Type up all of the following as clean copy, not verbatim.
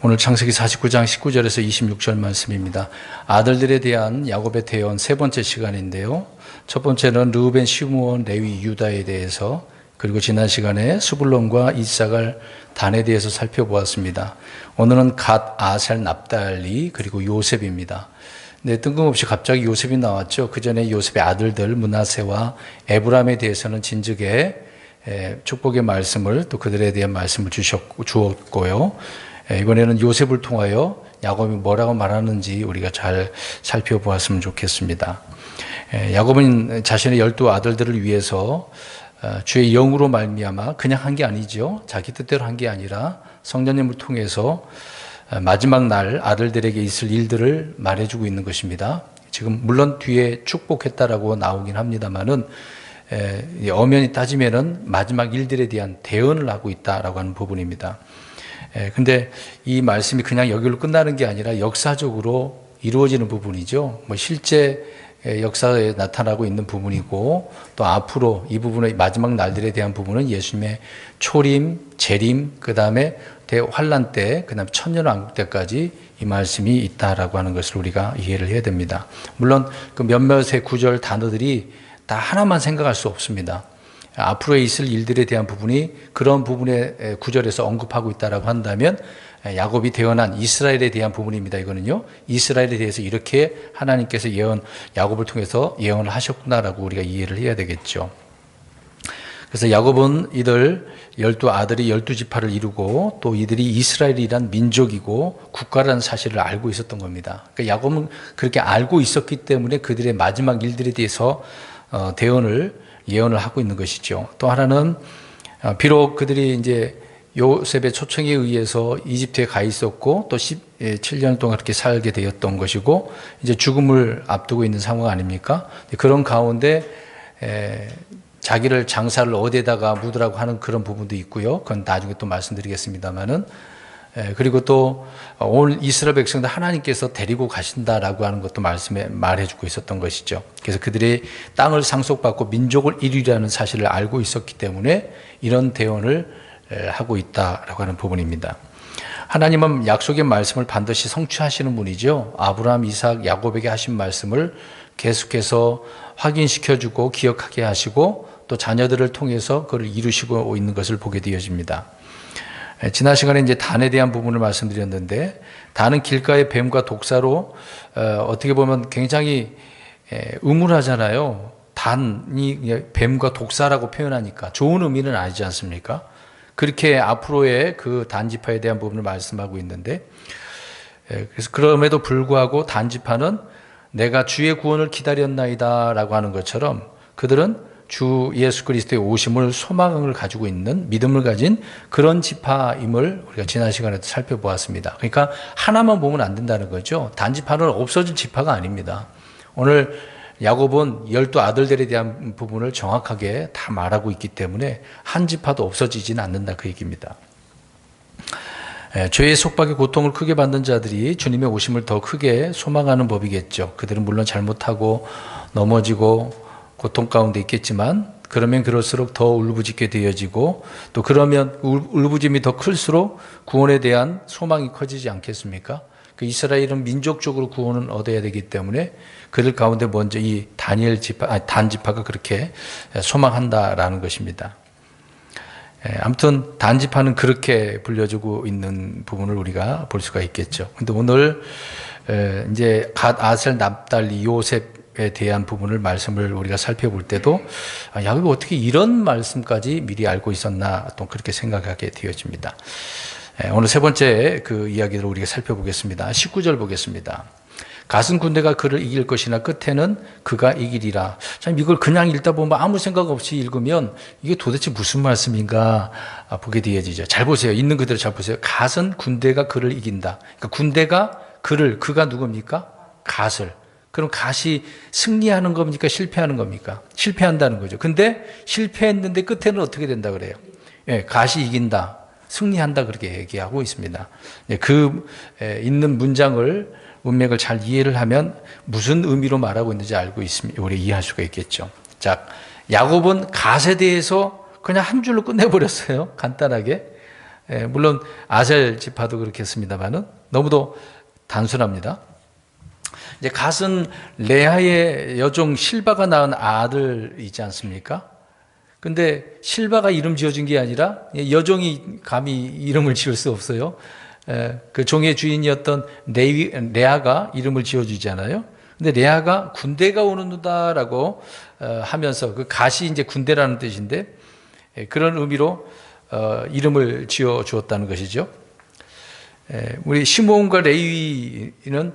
오늘 창세기 49장 19절에서 26절 말씀입니다. 아들들에 대한 야곱의 대언 세 번째 시간인데요. 첫 번째는 르우벤, 시므온, 레위, 유다에 대해서, 그리고 지난 시간에 스불론과 이사갈, 단에 대해서 살펴보았습니다. 오늘은 갓, 아셀, 납달리, 그리고 요셉입니다. 네, 뜬금없이 갑자기 요셉이 나왔죠. 그 전에 요셉의 아들들 므낫세와 에브람에 대해서는 진즉에 축복의 말씀을, 또 그들에 대한 말씀을 주었고요. 이번에는 요셉을 통하여 야곱이 뭐라고 말하는지 우리가 잘 살펴보았으면 좋겠습니다. 야곱은 자신의 12 아들들을 위해서 주의 영으로 말미암아 그냥 한 게 아니죠. 자기 뜻대로 한 게 아니라 성령님을 통해서 마지막 날 아들들에게 있을 일들을 말해주고 있는 것입니다. 지금 물론 뒤에 축복했다라고 나오긴 합니다만은 엄연히 따지면은 마지막 일들에 대한 대언을 하고 있다라고 하는 부분입니다. 근데 이 말씀이 그냥 여기로 끝나는 게 아니라 역사적으로 이루어지는 부분이죠. 실제 역사에 나타나고 있는 부분이고, 또 앞으로 이 부분의 마지막 날들에 대한 부분은 예수님의 초림, 재림, 그 다음에 대환란 때, 그 다음에 천년왕국 때까지 이 말씀이 있다라고 하는 것을 우리가 이해를 해야 됩니다. 물론 그 몇몇의 구절 단어들이 다 하나만 생각할 수 없습니다. 앞으로 있을 일들에 대한 부분이 그런 부분의 구절에서 언급하고 있다라고 한다면 야곱이 대언한 이스라엘에 대한 부분입니다. 이거는요, 이스라엘에 대해서 이렇게 하나님께서 야곱을 통해서 예언을 하셨구나라고 우리가 이해를 해야 되겠죠. 그래서 야곱은 이들 12 아들이 12지파를 이루고, 또 이들이 이스라엘이란 민족이고 국가라는 사실을 알고 있었던 겁니다. 그러니까 야곱은 그렇게 알고 있었기 때문에 그들의 마지막 일들에 대해서 예언을 하고 있는 것이죠. 또 하나는 비록 그들이 이제 요셉의 초청에 의해서 이집트에 가 있었고, 또 17년 동안 그렇게 살게 되었던 것이고, 이제 죽음을 앞두고 있는 상황 아닙니까? 그런 가운데 자기를 장사를 어디에다가 묻으라고 하는 그런 부분도 있고요. 그건 나중에 또 말씀드리겠습니다만은, 그리고 또 오늘 이스라엘 백성들 하나님께서 데리고 가신다라고 하는 것도 말해주고 있었던 것이죠. 그래서 그들이 땅을 상속받고 민족을 이루리라는 사실을 알고 있었기 때문에 이런 대언을 하고 있다라고 하는 부분입니다. 하나님은 약속의 말씀을 반드시 성취하시는 분이죠. 아브라함, 이삭, 야곱에게 하신 말씀을 계속해서 확인시켜주고 기억하게 하시고, 또 자녀들을 통해서 그를 이루시고 있는 것을 보게 되어집니다. 지난 시간에 이제 단에 대한 부분을 말씀드렸는데, 단은 길가의 뱀과 독사로 어떻게 보면 굉장히 음울하잖아요. 단이 뱀과 독사라고 표현하니까 좋은 의미는 아니지 않습니까? 그렇게 앞으로의 그 단지파에 대한 부분을 말씀하고 있는데, 그래서 그럼에도 불구하고 단지파는 내가 주의 구원을 기다렸나이다 라고 하는 것처럼 그들은 주 예수 그리스도의 오심을 소망을 가지고 있는 믿음을 가진 그런 지파임을 우리가 지난 시간에도 살펴보았습니다. 그러니까 하나만 보면 안 된다는 거죠. 단지파는 없어진 지파가 아닙니다. 오늘 야곱은 12 아들들에 대한 부분을 정확하게 다 말하고 있기 때문에 한 지파도 없어지지는 않는다, 그 얘기입니다. 죄의 속박의 고통을 크게 받는 자들이 주님의 오심을 더 크게 소망하는 법이겠죠. 그들은 물론 잘못하고 넘어지고 고통 가운데 있겠지만, 그러면 그럴수록 더 울부짖게 되어지고, 또 그러면 울부짖음이 더 클수록 구원에 대한 소망이 커지지 않겠습니까? 그 이스라엘은 민족적으로 구원을 얻어야 되기 때문에 그들 가운데 먼저 이 단지파가 그렇게 소망한다라는 것입니다. 아무튼 단지파는 그렇게 불려주고 있는 부분을 우리가 볼 수가 있겠죠. 근데 오늘 이제 갓, 아셀, 납달리, 요셉에 대한 부분을 말씀을 우리가 살펴볼 때도 야곱이 어떻게 이런 말씀까지 미리 알고 있었나, 또 그렇게 생각하게 되어집니다. 오늘 세 번째 그 이야기를 우리가 살펴보겠습니다. 19절 보겠습니다. 갓은 군대가 그를 이길 것이나 끝에는 그가 이기리라. 참, 이걸 그냥 읽다 보면 아무 생각 없이 읽으면 이게 도대체 무슨 말씀인가 보게 되어지죠. 잘 보세요. 있는 그대로 잘 보세요. 갓은 군대가 그를 이긴다. 그러니까 군대가 그가 누굽니까? 갓을. 그럼 갓이 승리하는 겁니까? 실패하는 겁니까? 실패한다는 거죠. 근데 실패했는데 끝에는 어떻게 된다 그래요? 갓이 이긴다. 승리한다, 그렇게 얘기하고 있습니다. 그 있는 문맥을 잘 이해를 하면 무슨 의미로 말하고 있는지 알고 있으면 우리 이해할 수가 있겠죠. 자, 야곱은 갓에 대해서 그냥 한 줄로 끝내버렸어요. 간단하게. 물론 아셀 지파도 그렇겠습니다만은 너무도 단순합니다. 이제 갓은 레아의 여종 실바가 낳은 아들이지 않습니까? 근데 실바가 이름 지어준 게 아니라 여종이 감히 이름을 지을 수 없어요. 그 종의 주인이었던 레아가 이름을 지어주잖아요. 근데 레아가 군대가 오는다라고 하면서 그 갓이 이제 군대라는 뜻인데 그런 의미로 이름을 지어 주었다는 것이죠. 우리 시므온과 레위는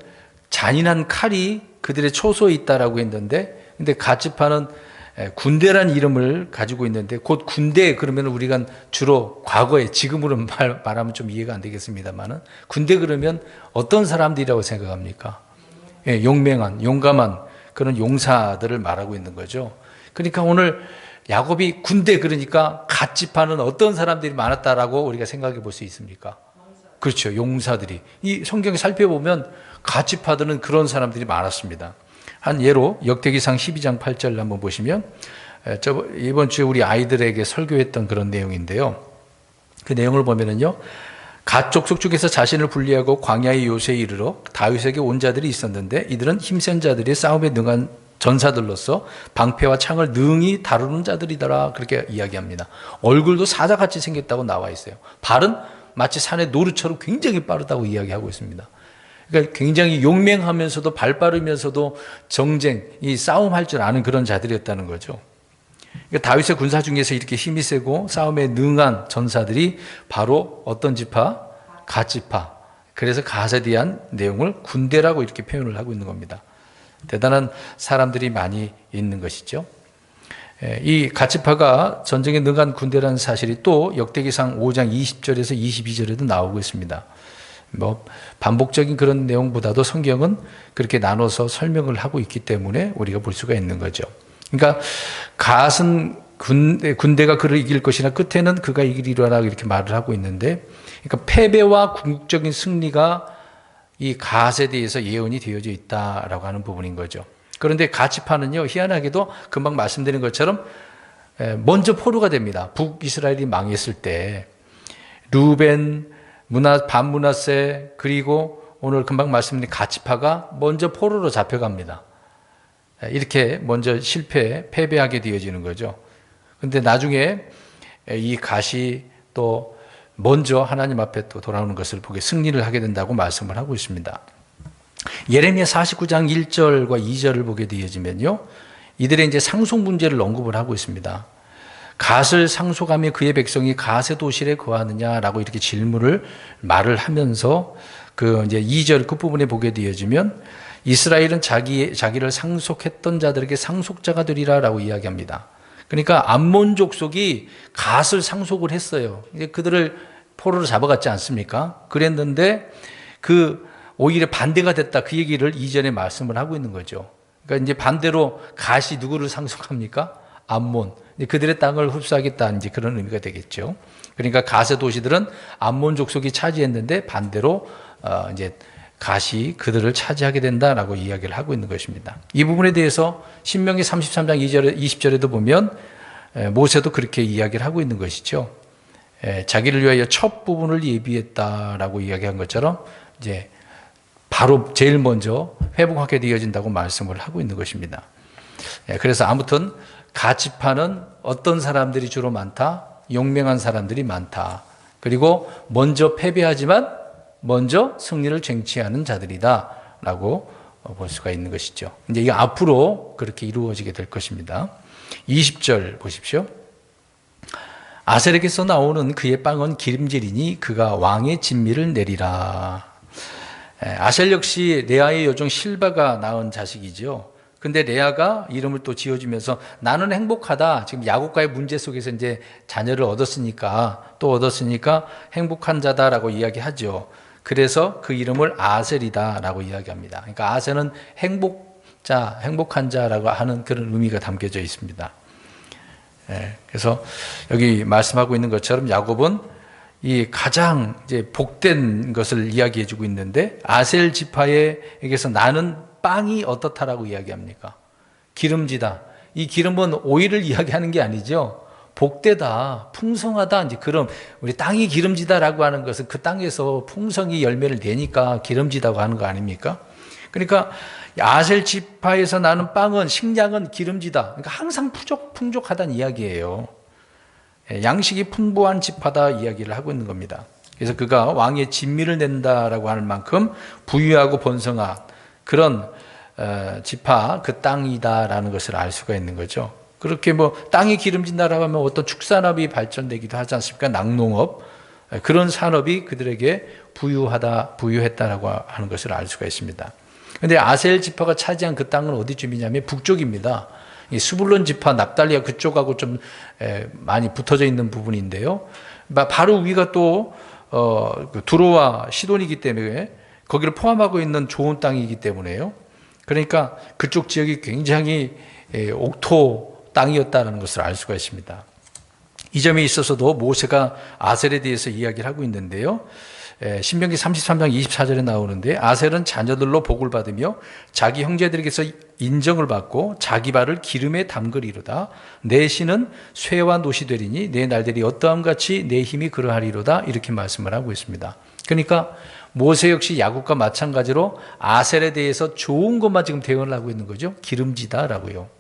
잔인한 칼이 그들의 초소에 있다라고 했는데, 근데 갓 지파는 군대란 이름을 가지고 있는데, 곧 군대 그러면 우리가 주로 과거에, 지금으로 말하면 좀 이해가 안 되겠습니다만은, 군대 그러면 어떤 사람들이라고 생각합니까? 용맹한, 용감한 그런 용사들을 말하고 있는 거죠. 그러니까 오늘 야곱이 군대 그러니까 갓 지파는 어떤 사람들이 많았다라고 우리가 생각해 볼 수 있습니까? 그렇죠. 용사들이. 이 성경에 살펴보면 갓 지파들은 그런 사람들이 많았습니다. 한 예로 역대기상 12장 8절 한번 보시면 이번 주에 우리 아이들에게 설교했던 그런 내용인데요. 그 내용을 보면은요. 갓 족속 중에서 자신을 분리하고 광야의 요새에 이르러 다윗에게 온 자들이 있었는데 이들은 힘센 자들이 싸움에 능한 전사들로서 방패와 창을 능히 다루는 자들이더라. 그렇게 이야기합니다. 얼굴도 사자같이 생겼다고 나와 있어요. 발은 마치 산의 노루처럼 굉장히 빠르다고 이야기하고 있습니다. 그러니까 굉장히 용맹하면서도 발 빠르면서도 정쟁, 이 싸움할 줄 아는 그런 자들이었다는 거죠. 그러니까 다윗의 군사 중에서 이렇게 힘이 세고 싸움에 능한 전사들이 바로 어떤 지파? 갓 지파. 그래서 갓에 대한 내용을 군대라고 이렇게 표현을 하고 있는 겁니다. 대단한 사람들이 많이 있는 것이죠. 이 갓 지파가 전쟁에 능한 군대라는 사실이 또 역대기상 5장 20절에서 22절에도 나오고 있습니다. 반복적인 그런 내용보다도 성경은 그렇게 나눠서 설명을 하고 있기 때문에 우리가 볼 수가 있는 거죠. 그러니까 갓은 군대가 그를 이길 것이나 끝에는 그가 이기리라 이렇게 말을 하고 있는데, 그러니까 패배와 궁극적인 승리가 이 갓에 대해서 예언이 되어져 있다라고 하는 부분인 거죠. 그런데 갓 지파는요, 희한하게도 금방 말씀드린 것처럼 먼저 포로가 됩니다. 북이스라엘이 망했을 때 루벤, 반므낫세, 그리고 오늘 금방 말씀드린 갓 지파가 먼저 포로로 잡혀갑니다. 이렇게 먼저 패배하게 되어지는 거죠. 그런데 나중에 이 갓이 또 먼저 하나님 앞에 또 돌아오는 것을 보게 승리를 하게 된다고 말씀을 하고 있습니다. 예레미야 49장 1절과 2절을 보게 되어지면요, 이들의 이제 상속 문제를 언급을 하고 있습니다. 갓을 상속하며 그의 백성이 갓의 도실에 거하느냐라고 이렇게 말을 하면서 그 이제 2절 끝부분에 보게 되어지면 이스라엘은 자기를 상속했던 자들에게 상속자가 되리라라고 이야기합니다. 그러니까 암몬 족속이 갓을 상속을 했어요. 그들을 포로로 잡아갔지 않습니까? 그랬는데 오히려 반대가 됐다. 그 얘기를 이전에 말씀을 하고 있는 거죠. 그러니까 이제 반대로 갓이 누구를 상속합니까? 암몬. 그들의 땅을 흡수하겠다. 이제 그런 의미가 되겠죠. 그러니까 갓의 도시들은 암몬 족속이 차지했는데 반대로 이제 갓이 그들을 차지하게 된다라고 이야기를 하고 있는 것입니다. 이 부분에 대해서 신명기 33장 20절에도 보면 모세도 그렇게 이야기를 하고 있는 것이죠. 자기를 위하여 첫 부분을 예비했다라고 이야기한 것처럼 이제 바로 제일 먼저 회복하게 되어진다고 말씀을 하고 있는 것입니다. 그래서 아무튼 갓 지파는 어떤 사람들이 주로 많다? 용맹한 사람들이 많다. 그리고 먼저 패배하지만 먼저 승리를 쟁취하는 자들이다라고 볼 수가 있는 것이죠. 이제 이게 앞으로 그렇게 이루어지게 될 것입니다. 20절 보십시오. 아셀에게서 나오는 그의 빵은 기름질이니 그가 왕의 진미를 내리라. 아셀 역시 레아의 여종 실바가 낳은 자식이죠. 근데 레아가 이름을 또 지어주면서 나는 행복하다. 지금 야곱과의 문제 속에서 이제 자녀를 얻었으니까 행복한 자다라고 이야기하죠. 그래서 그 이름을 아셀이다라고 이야기합니다. 그러니까 아셀은 행복한 자라고 하는 그런 의미가 담겨져 있습니다. 그래서 여기 말씀하고 있는 것처럼 야곱은 이 가장 이제 복된 것을 이야기해주고 있는데 아셀 지파에게서 나는 빵이 어떻다라고 이야기합니까? 기름지다. 이 기름은 오일을 이야기하는 게 아니죠. 복되다, 풍성하다, 이제 그럼 우리 땅이 기름지다라고 하는 것은 그 땅에서 풍성히 열매를 내니까 기름지다고 하는 거 아닙니까? 그러니까 아셀 지파에서 나는 빵은 식량은 기름지다. 그러니까 항상 풍족하다는 이야기예요. 양식이 풍부한 지파다 이야기를 하고 있는 겁니다. 그래서 그가 왕의 진미를 낸다라고 하는 만큼 부유하고 번성한 그런 지파, 그 땅이다라는 것을 알 수가 있는 거죠. 그렇게 뭐 땅이 기름진다라고 하면 어떤 축산업이 발전되기도 하지 않습니까? 낙농업, 그런 산업이 그들에게 부유했다라고 하는 것을 알 수가 있습니다. 그런데 아셀 지파가 차지한 그 땅은 어디쯤이냐면 북쪽입니다. 이 스불론 지파, 납달리가 그쪽하고 좀 많이 붙어져 있는 부분인데요. 바로 위가 또 두로와 시돈이기 때문에 거기를 포함하고 있는 좋은 땅이기 때문에요. 그러니까 그쪽 지역이 굉장히 옥토 땅이었다는 것을 알 수가 있습니다. 이 점에 있어서도 모세가 아셀에 대해서 이야기를 하고 있는데요. 신명기 33장 24절에 나오는데 아셀은 자녀들로 복을 받으며 자기 형제들에게서 인정을 받고 자기 발을 기름에 담그리로다. 내 신은 쇠와 노시 되리니 내 날들이 어떠함 같이 내 힘이 그러하리로다. 이렇게 말씀을 하고 있습니다. 그러니까 모세 역시 야곱과 마찬가지로 아셀에 대해서 좋은 것만 지금 대언을 하고 있는 거죠. 기름지다라고요.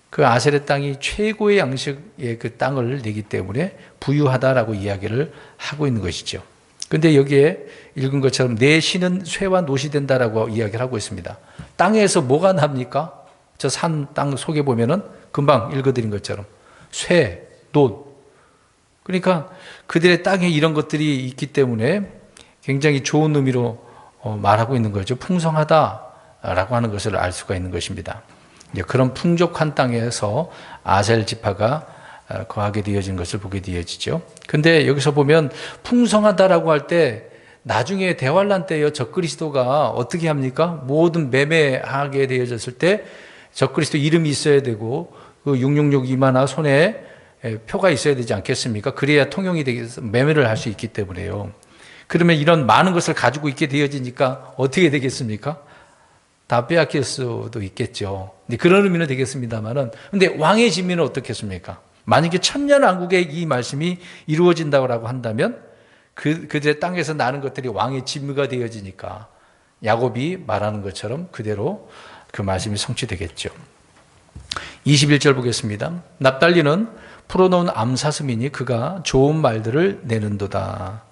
그 아셀의 땅이 최고의 양식의 그 땅을 내기 때문에 부유하다라고 이야기를 하고 있는 것이죠. 그런데 여기에 읽은 것처럼 내 신은 쇠와 노시 된다라고 이야기를 하고 있습니다. 땅에서 뭐가 납니까? 저 산 땅 속에 보면은 금방 읽어드린 것처럼 쇠, 놋. 그러니까 그들의 땅에 이런 것들이 있기 때문에 굉장히 좋은 의미로 말하고 있는 거죠. 풍성하다라고 하는 것을 알 수가 있는 것입니다. 그런 풍족한 땅에서 아셀 지파가 거하게 되어진 것을 보게 되어지죠. 근데 여기서 보면 풍성하다라고 할 때 나중에 대환란 때요, 적그리스도가 어떻게 합니까? 모든 매매하게 되어졌을 때 적그리스도 이름이 있어야 되고 그 666 이마나 손에 표가 있어야 되지 않겠습니까? 그래야 통용이 되겠어, 매매를 할 수 있기 때문에요. 그러면 이런 많은 것을 가지고 있게 되어지니까 어떻게 되겠습니까? 다 빼앗길 수도 있겠죠. 그런 의미는 되겠습니다만은, 근데 왕의 진미는 어떻겠습니까? 만약에 천년왕국의 이 말씀이 이루어진다고 한다면 그들의 땅에서 나는 것들이 왕의 진미가 되어지니까 야곱이 말하는 것처럼 그대로 그 말씀이 성취되겠죠. 21절 보겠습니다. 납달리는 풀어놓은 암사슴이니 그가 좋은 말들을 내는도다.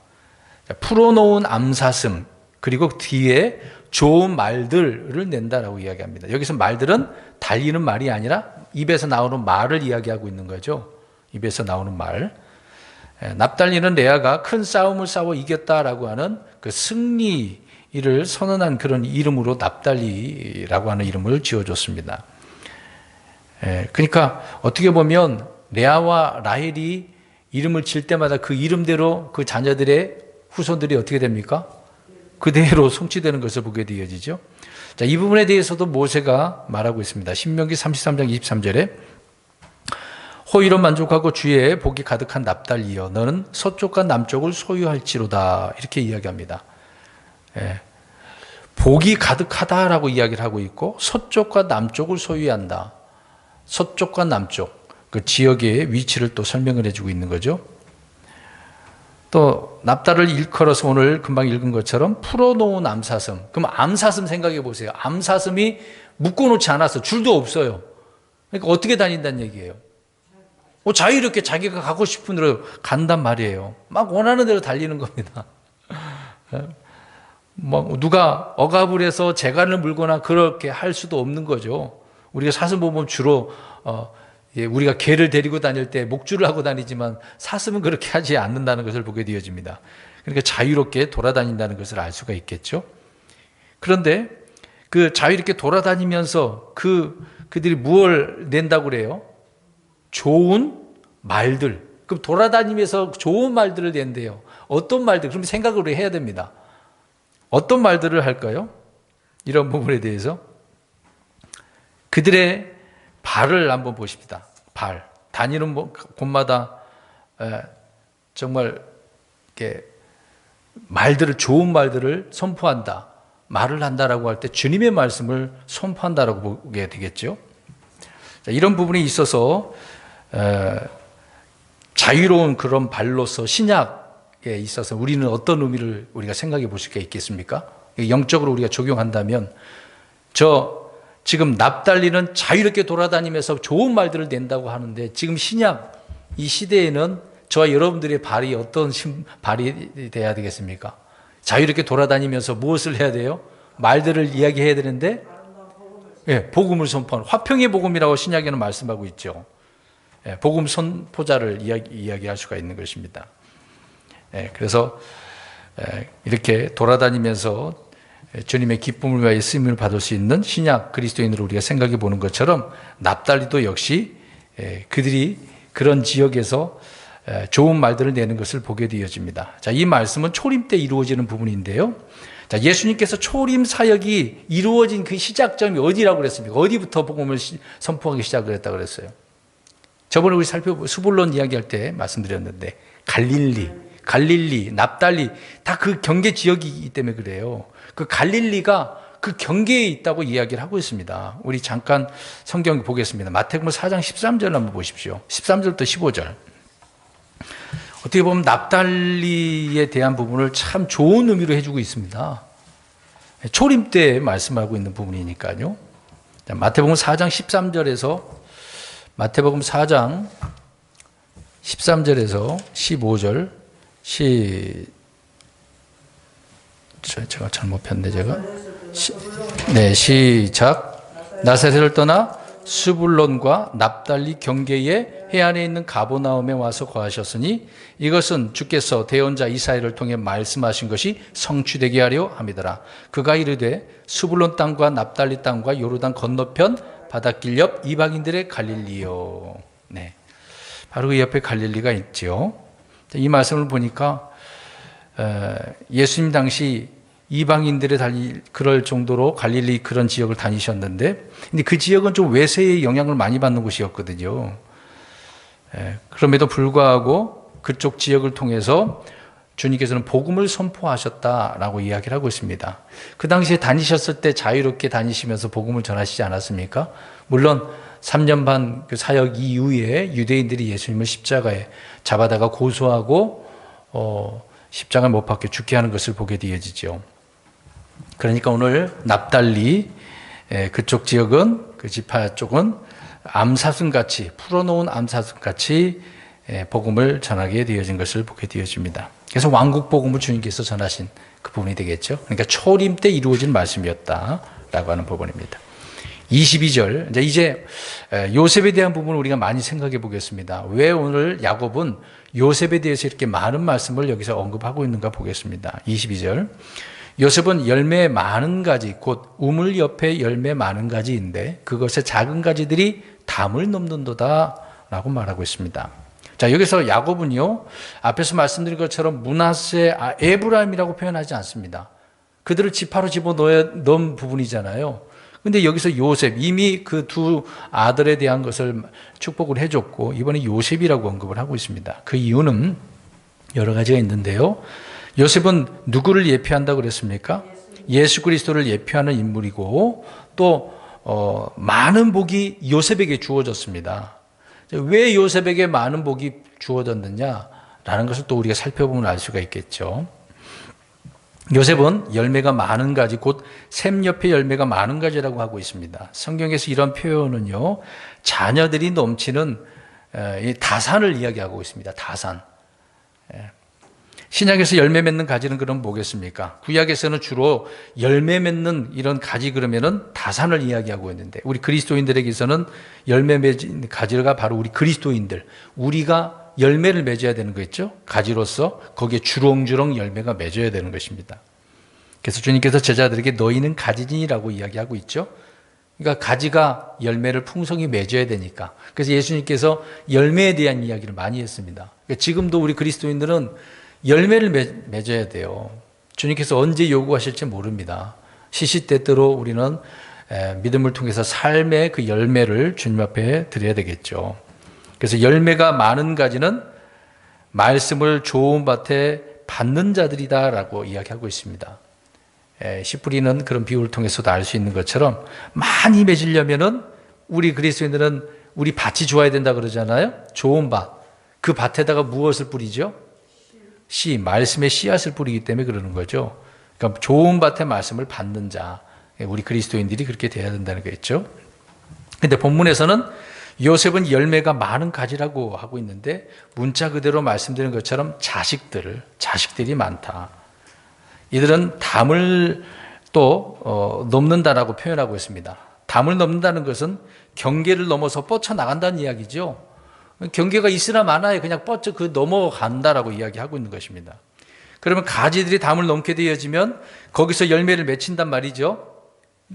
풀어놓은 암사슴, 그리고 뒤에 좋은 말들을 낸다라고 이야기합니다. 여기서 말들은 달리는 말이 아니라 입에서 나오는 말을 이야기하고 있는 거죠. 입에서 나오는 말. 납달리는 레아가 큰 싸움을 싸워 이겼다라고 하는 그 승리를 선언한 그런 이름으로 납달리라고 하는 이름을 지어줬습니다. 그러니까 어떻게 보면 레아와 라헬이 이름을 질 때마다 그 이름대로 그 자녀들의 후손들이 어떻게 됩니까? 그대로 성취되는 것을 보게 되어지죠. 자, 이 부분에 대해서도 모세가 말하고 있습니다. 신명기 33장 23절에 호의로 만족하고 주의 복이 가득한 납달리여 너는 서쪽과 남쪽을 소유할지로다. 이렇게 이야기합니다. 복이 가득하다라고 이야기를 하고 있고 서쪽과 남쪽을 소유한다. 서쪽과 남쪽, 그 지역의 위치를 또 설명을 해주고 있는 거죠. 또 납달을 일컬어서 오늘 금방 읽은 것처럼 풀어놓은 암사슴. 그럼 암사슴 생각해 보세요. 암사슴이 묶어놓지 않았어. 줄도 없어요. 그러니까 어떻게 다닌다는 얘기예요. 자유롭게 자기가 가고 싶은 대로 간단 말이에요. 막 원하는 대로 달리는 겁니다. 뭐 누가 억압을 해서 재간을 물거나 그렇게 할 수도 없는 거죠. 우리가 사슴 보면 주로 우리가 개를 데리고 다닐 때 목줄을 하고 다니지만 사슴은 그렇게 하지 않는다는 것을 보게 되어집니다. 그러니까 자유롭게 돌아다닌다는 것을 알 수가 있겠죠. 그런데 그 자유롭게 돌아다니면서 그들이 무엇을 낸다고 그래요? 좋은 말들. 그럼 돌아다니면서 좋은 말들을 낸대요. 어떤 말들? 그럼 생각을 해야 됩니다. 어떤 말들을 할까요? 이런 부분에 대해서 그들의 발을 한번 보십시다. 발. 다니는 곳마다 정말 이렇게 말들을, 좋은 말들을 선포한다. 말을 한다라고 할 때 주님의 말씀을 선포한다라고 보게 되겠죠. 자, 이런 부분에 있어서 자유로운 그런 발로서 신약에 있어서 우리는 어떤 의미를 우리가 생각해 볼 수가 있겠습니까? 영적으로 우리가 적용한다면 지금 납달리는 자유롭게 돌아다니면서 좋은 말들을 낸다고 하는데 지금 신약 이 시대에는 저와 여러분들의 발이 어떤 발이 돼야 되겠습니까? 자유롭게 돌아다니면서 무엇을 해야 돼요? 말들을 이야기해야 되는데 복음을 선포하는 화평의 복음이라고 신약에는 말씀하고 있죠. 복음 선포자를 이야기할 수가 있는 것입니다. 그래서 이렇게 돌아다니면서 주님의 기쁨을 위하여 쓰임을 받을 수 있는 신약 그리스도인으로 우리가 생각해 보는 것처럼 납달리도 역시 그들이 그런 지역에서 좋은 말들을 내는 것을 보게 되어집니다. 자, 이 말씀은 초림 때 이루어지는 부분인데요. 자, 예수님께서 초림 사역이 이루어진 그 시작점이 어디라고 그랬습니까? 어디부터 복음을 선포하기 시작을 했다고 그랬어요? 저번에 우리 수불론 이야기할 때 말씀드렸는데 갈릴리, 납달리 다 그 경계 지역이기 때문에 그래요. 그 갈릴리가 그 경계에 있다고 이야기를 하고 있습니다. 우리 잠깐 성경 보겠습니다. 마태복음 4장 13절 한번 보십시오. 13절부터 15절. 어떻게 보면 납달리에 대한 부분을 참 좋은 의미로 해주고 있습니다. 초림 때 말씀하고 있는 부분이니까요. 마태복음 4장 13절에서 마태복음 4장 13절에서 15절 제가 잘못 폈네 제가. 시작. 나사렛을 떠나 스불론과 납달리 경계의 해안에 있는 가버나움에 와서 거하셨으니 이것은 주께서 대언자 이사야를 통해 말씀하신 것이 성취되게 하려 함이더라. 그가 이르되 스불론 땅과 납달리 땅과 요르단 건너편 바닷길 옆 이방인들의 갈릴리요. 네, 바로 그 옆에 갈릴리가 있죠. 이 말씀을 보니까 예수님 당시 이방인들의 그럴 정도로 갈릴리 그런 지역을 다니셨는데, 근데 그 지역은 좀 외세의 영향을 많이 받는 곳이었거든요. 그럼에도 불구하고 그쪽 지역을 통해서 주님께서는 복음을 선포하셨다라고 이야기를 하고 있습니다. 그 당시에 다니셨을 때 자유롭게 다니시면서 복음을 전하시지 않았습니까? 물론 3년 반 그 사역 이후에 유대인들이 예수님을 십자가에 잡아다가 고소하고 십자가에 못 박혀 죽게 하는 것을 보게 되어지죠. 그러니까 오늘 납달리 그쪽 지역은 그 지파 쪽은 암사슴같이 풀어놓은 암사슴같이 복음을 전하게 되어진 것을 보게 되어집니다. 그래서 왕국 복음을 주님께서 전하신 그 부분이 되겠죠. 그러니까 초림 때 이루어진 말씀이었다라고 하는 부분입니다. 22절 이제 요셉에 대한 부분을 우리가 많이 생각해 보겠습니다. 왜 오늘 야곱은 요셉에 대해서 이렇게 많은 말씀을 여기서 언급하고 있는가 보겠습니다. 22절 요셉은 열매 많은 가지 곧 우물 옆에 열매 많은 가지인데 그것의 작은 가지들이 담을 넘는도다 라고 말하고 있습니다. 자, 여기서 야곱은요 앞에서 말씀드린 것처럼 므낫세 에브라임이라고 표현하지 않습니다. 그들을 지파로 집어넣은 부분이잖아요. 근데 여기서 요셉, 이미 그 두 아들에 대한 것을 축복을 해줬고 이번에 요셉이라고 언급을 하고 있습니다. 그 이유는 여러 가지가 있는데요. 요셉은 누구를 예표한다고 그랬습니까? 예수 그리스도를 예표하는 인물이고 또 많은 복이 요셉에게 주어졌습니다. 왜 요셉에게 많은 복이 주어졌느냐라는 것을 또 우리가 살펴보면 알 수가 있겠죠. 요셉은 열매가 많은 가지 곧 샘 옆에 열매가 많은 가지라고 하고 있습니다. 성경에서 이런 표현은요 자녀들이 넘치는 이 다산을 이야기하고 있습니다. 다산. 신약에서 열매 맺는 가지는 그럼 뭐겠습니까? 구약에서는 주로 열매 맺는 이런 가지 그러면은 다산을 이야기하고 있는데 우리 그리스도인들에게서는 열매 맺은 가지가 바로 우리 그리스도인들, 우리가 열매를 맺어야 되는 거겠죠? 가지로서 거기에 주렁주렁 열매가 맺어야 되는 것입니다. 그래서 주님께서 제자들에게 너희는 가지니라고 이야기하고 있죠. 그러니까 가지가 열매를 풍성히 맺어야 되니까. 그래서 예수님께서 열매에 대한 이야기를 많이 했습니다. 그러니까 지금도 우리 그리스도인들은 열매를 맺어야 돼요. 주님께서 언제 요구하실지 모릅니다. 시시때때로 우리는 믿음을 통해서 삶의 그 열매를 주님 앞에 드려야 되겠죠. 그래서 열매가 많은 가지는 말씀을 좋은 밭에 받는 자들이다라고 이야기하고 있습니다. 씨 뿌리는 그런 비유를 통해서도 알 수 있는 것처럼 많이 맺으려면은 우리 그리스도인들은 우리 밭이 좋아야 된다 그러잖아요. 좋은 밭. 그 밭에다가 무엇을 뿌리죠? 씨, 말씀의 씨앗을 뿌리기 때문에 그러는 거죠. 그러니까 좋은 밭의 말씀을 받는 자, 우리 그리스도인들이 그렇게 돼야 된다는 거겠죠. 근데 본문에서는 요셉은 열매가 많은 가지라고 하고 있는데 문자 그대로 말씀드린 것처럼 자식들이 많다. 이들은 담을 또 넘는다라고 표현하고 있습니다. 담을 넘는다는 것은 경계를 넘어서 뻗쳐나간다는 이야기죠. 경계가 있으나 마나에 그냥 뻗쳐 넘어간다라고 이야기하고 있는 것입니다. 그러면 가지들이 담을 넘게 되어지면 거기서 열매를 맺힌단 말이죠.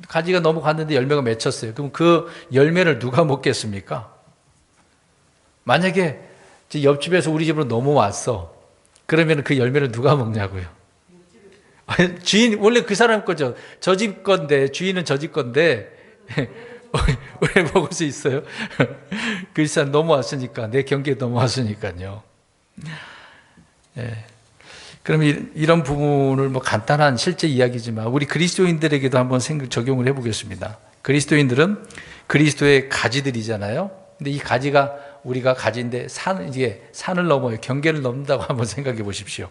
가지가 넘어갔는데 열매가 맺혔어요. 그럼 그 열매를 누가 먹겠습니까? 만약에 옆집에서 우리 집으로 넘어왔어. 그러면 그 열매를 누가 먹냐고요? 주인, 원래 그 사람 거죠. 저 집 건데, 주인은 저 집 건데, 왜 먹을 수 있어요? 그 사람 넘어왔으니까, 내 경계에 넘어왔으니까요. 예. 그럼 이런 부분을 뭐 간단한 실제 이야기지만 우리 그리스도인들에게도 한번 적용을 해보겠습니다. 그리스도인들은 그리스도의 가지들이잖아요. 근데 이 가지가 우리가 가지인데 산을 넘어요. 경계를 넘는다고 한번 생각해 보십시오.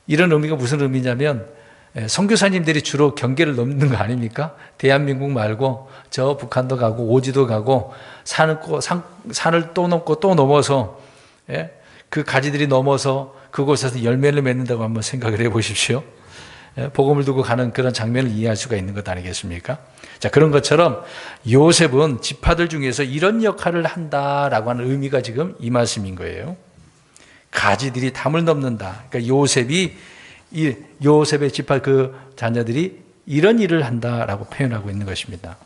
이런 의미가 무슨 의미냐면 선교사님들이 주로 경계를 넘는 거 아닙니까? 대한민국 말고 저 북한도 가고 오지도 가고 산을 또 넘고 또 넘어서 그 가지들이 넘어서 그곳에서 열매를 맺는다고 한번 생각을 해 보십시오. 복음을 두고 가는 그런 장면을 이해할 수가 있는 것 아니겠습니까? 자, 그런 것처럼 요셉은 지파들 중에서 이런 역할을 한다라고 하는 의미가 지금 이 말씀인 거예요. 가지들이 담을 넘는다. 그러니까 요셉의 지파 그 자녀들이 이런 일을 한다라고 표현하고 있는 것입니다.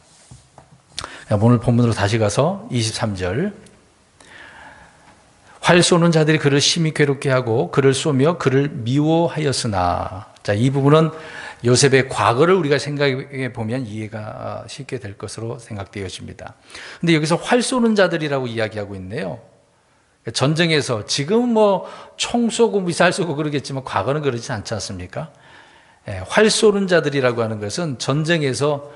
오늘 본문으로 다시 가서 23절. 활 쏘는 자들이 그를 심히 괴롭게 하고 그를 쏘며 그를 미워하였으나. 자, 이 부분은 요셉의 과거를 우리가 생각해 보면 이해가 쉽게 될 것으로 생각되어집니다. 근데 여기서 활 쏘는 자들이라고 이야기하고 있네요. 전쟁에서 지금 뭐 총 쏘고 미사일 쏘고 그러겠지만 과거는 그러지 않지 않습니까? 활 쏘는 자들이라고 하는 것은 전쟁에서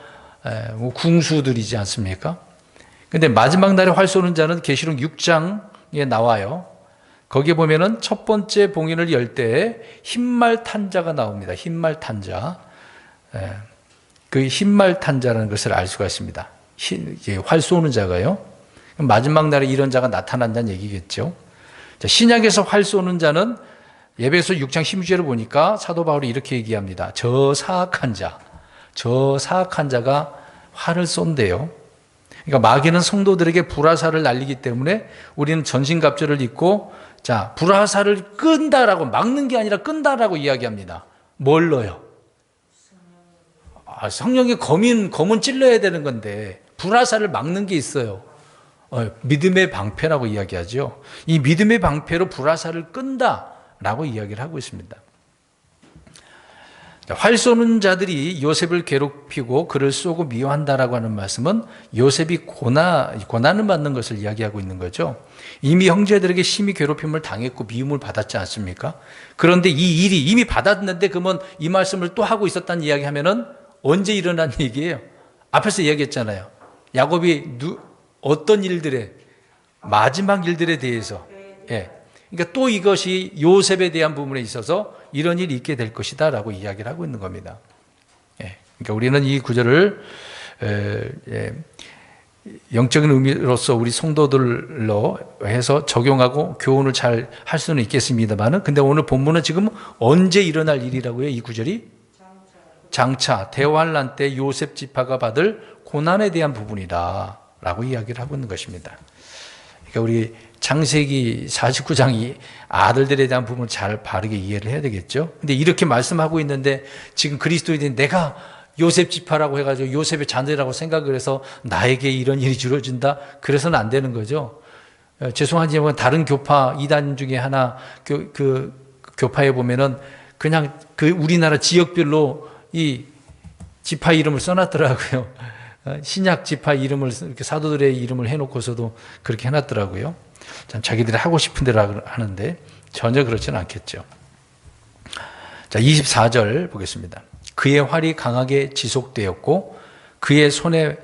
궁수들이지 않습니까? 근데 마지막 날에 활 쏘는 자는 계시록 6장에 나와요. 거기에 보면은 첫 번째 봉인을 열 때 흰말 탄 자가 나옵니다. 흰말 탄 자. 그 흰말 탄 자라는 것을 알 수가 있습니다. 활 쏘는 자가요. 마지막 날에 이런 자가 나타난다는 얘기겠죠. 자, 신약에서 활 쏘는 자는 에베소 6장 16절을 보니까 사도 바울이 이렇게 얘기합니다. 저 사악한 자가 활을 쏜대요. 그러니까 마귀는 성도들에게 불화살을 날리기 때문에 우리는 전신갑주를 입고 자, 불화살을 끈다라고 막는 게 아니라 끈다라고 이야기합니다. 뭘 넣어요? 성령의 검은 찔러야 되는 건데 불화살을 막는 게 있어요. 믿음의 방패라고 이야기하죠. 이 믿음의 방패로 불화살을 끈다라고 이야기를 하고 있습니다. 활 쏘는 자들이 요셉을 괴롭히고 그를 쏘고 미워한다라고 하는 말씀은 요셉이 고난을 받는 것을 이야기하고 있는 거죠. 이미 형제들에게 심히 괴롭힘을 당했고 미움을 받았지 않습니까? 그런데 이 일이 이미 받았는데 그러면 이 말씀을 또 하고 있었다는 이야기하면은 언제 일어난 얘기예요? 앞에서 이야기했잖아요. 야곱이 어떤 일들에 마지막 일들에 대해서 그러니까 또 이것이 요셉에 대한 부분에 있어서 이런 일이 있게 될 것이다 라고 이야기를 하고 있는 겁니다. 그러니까 우리는 이 구절을 영적인 의미로서 우리 성도들로 해서 적용하고 교훈을 잘 할 수는 있겠습니다만은 근데 오늘 본문은 지금 언제 일어날 일이라고요? 이 구절이? 장차 대환란 때 요셉 지파가 받을 고난에 대한 부분이다 라고 이야기를 하고 있는 것입니다. 그러니까 우리 창세기 49장이 아들들에 대한 부분을 잘 바르게 이해를 해야 되겠죠. 근데 이렇게 말씀하고 있는데 지금 그리스도인들이 내가 요셉 지파라고 해가지고 요셉의 자녀라고 생각을 해서 나에게 이런 일이 주어진다? 그래서는 안 되는 거죠. 죄송하지만 다른 교파 이단 중에 하나 그 교파에 보면은 그냥 그 우리나라 지역별로 이 지파 이름을 써놨더라고요. 신약 지파 이름을 이렇게 사도들의 이름을 해놓고서도 그렇게 해놨더라고요. 참 자기들이 하고 싶은 대로 하는데 전혀 그렇지는 않겠죠. 자, 24절 보겠습니다. 그의 활이 강하게 지속되었고 그의 손에